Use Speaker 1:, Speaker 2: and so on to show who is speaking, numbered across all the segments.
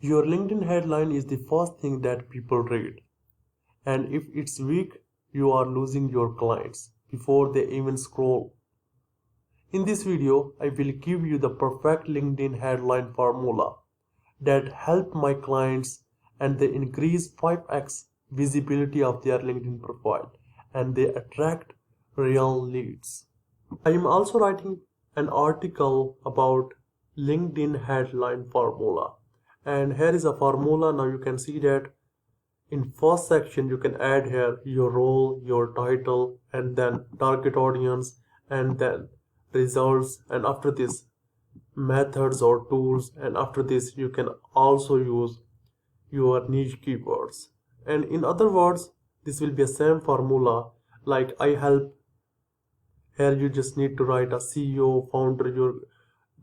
Speaker 1: Your LinkedIn headline is the first thing that people read, and if it's weak, you are losing your clients before they even scroll. In this video, I will give you the perfect LinkedIn headline formula that help my clients and they increase 5x visibility of their LinkedIn profile and they attract real leads. I am also writing an article about LinkedIn headline formula, and here is a formula. Now you can see that in first section you can add here your role, your title, and then target audience, and then results, and after this methods or tools, and after this you can also use your niche keywords. And in other words, this will be a same formula like I help. Here you just need to write a CEO, founder, your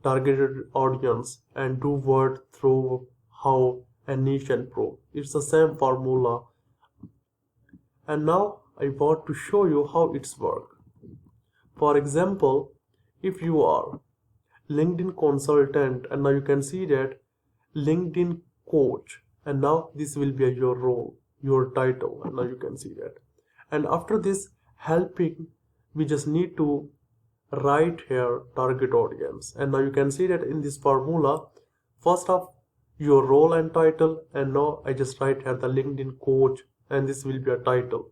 Speaker 1: targeted audience, and do word through how and niche and pro. It's the same formula. And now I want to show you how it's work. For example, if you are LinkedIn consultant, and now you can see that LinkedIn coach, and now this will be your role, your title, and now you can see that. And after this helping, we just need to write here target audience, and now you can see that in this formula, first of your role and title, and now I just write here the LinkedIn coach, and this will be a title.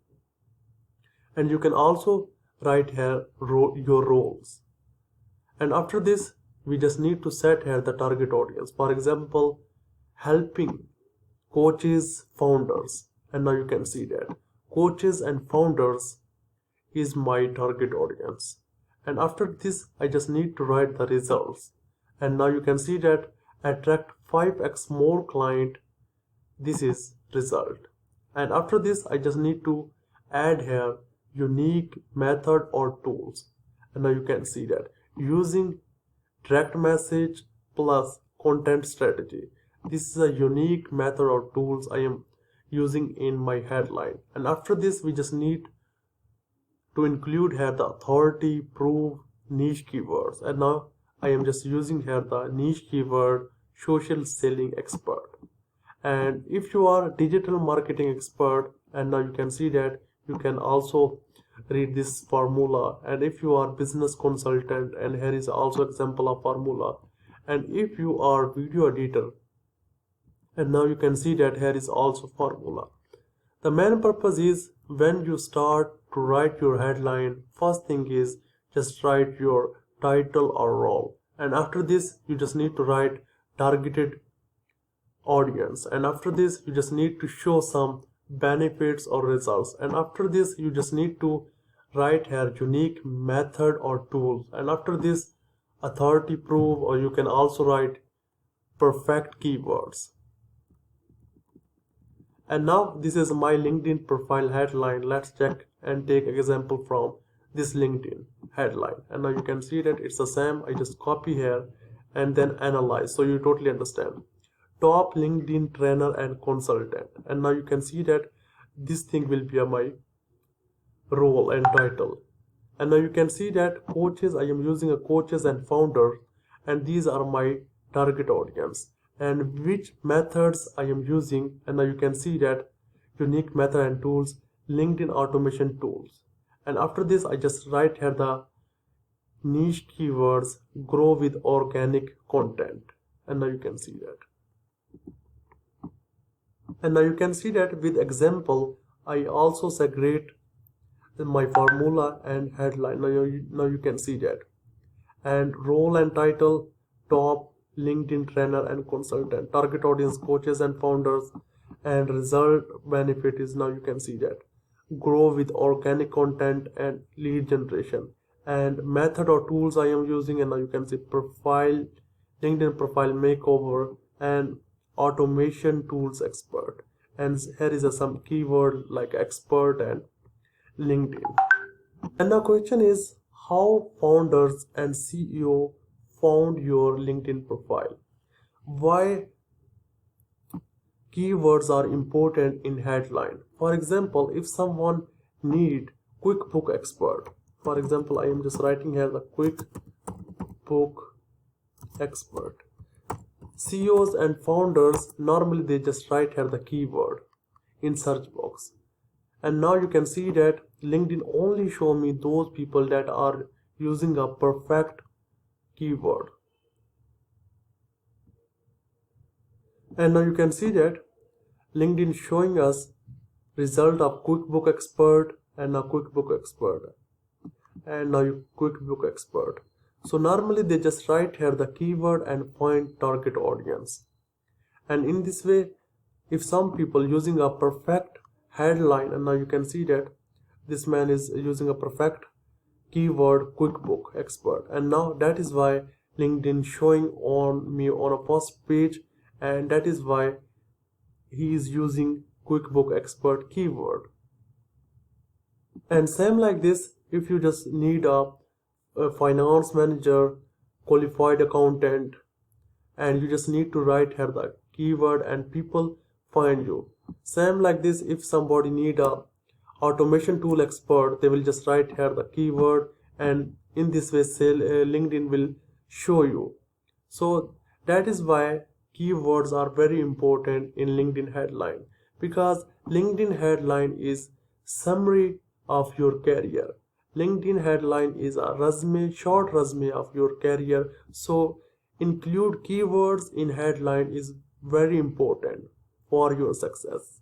Speaker 1: And you can also write here your roles, and after this we just need to set here the target audience. For example, helping coaches, founders, and now you can see that coaches and founders is my target audience. And after this I just need to write the results, and now you can see that attract 5x more client. This is result. And after this I just need to add here unique method or tools, and now you can see that using direct message plus content strategy. This is a unique method or tools I am using in my headline. And after this we just need to include here the authority, proof, niche keywords, and now I am just using here the niche keyword social selling expert. And if you are digital marketing expert, and now you can see that you can also read this formula. And if you are business consultant, and here is also example of formula. And if you are video editor, and now you can see that here is also formula. The main purpose is when you start to write your headline, first thing is just write your title or role, and after this you just need to write targeted audience, and after this you just need to show some benefits or results, and after this you just need to write here unique method or tools, and after this authority, proof, or you can also write perfect keywords. And now this is my LinkedIn profile headline. Let's check and take example from this LinkedIn headline, and now you can see that it's the same. I just copy here and then analyze so you totally understand. Top LinkedIn trainer and consultant, and now you can see that this thing will be my role and title. And now you can see that coaches, I am using a coaches and founder, and these are my target audience, and which methods I am using. And now you can see that unique method and tools, LinkedIn automation tools. And after this I just write here the niche keywords, grow with organic content, and now you can see that. And now you can see that with example I also segregate my formula and headline. Now you can see that. And role and title, top LinkedIn trainer and consultant, target audience coaches and founders, and result benefit is, now you can see that, grow with organic content and lead generation, and method or tools I am using, and now you can see profile, LinkedIn profile makeover, and automation tools expert. And here is some keyword like expert and LinkedIn. And the question is how founders and CEO found your LinkedIn profile. Why keywords are important in headline. For example, if someone need QuickBook expert, for example, I am just writing here the QuickBook expert, CEOs and founders normally they just write here the keyword in search box. And now you can see that LinkedIn only show me those people that are using a perfect keyword. And now you can see that LinkedIn showing us result of QuickBook Expert and now QuickBook Expert and now QuickBook Expert. So normally they just write here the keyword and find target audience. And in this way, if some people using a perfect headline, and now you can see that this man is using a perfect keyword QuickBook Expert, and now that is why LinkedIn showing on me on a first page, and that is why he is using QuickBook Expert keyword. And same like this, if you just need a finance manager, qualified accountant, and you just need to write here the keyword and people find you. Same like this, if somebody need a automation tool expert, they will just write here the keyword, and in this way LinkedIn will show you. So that is why keywords are very important in LinkedIn headline, because LinkedIn headline is summary of your career. LinkedIn headline is a resume, short resume of your career. So include keywords in headline is very important for your success.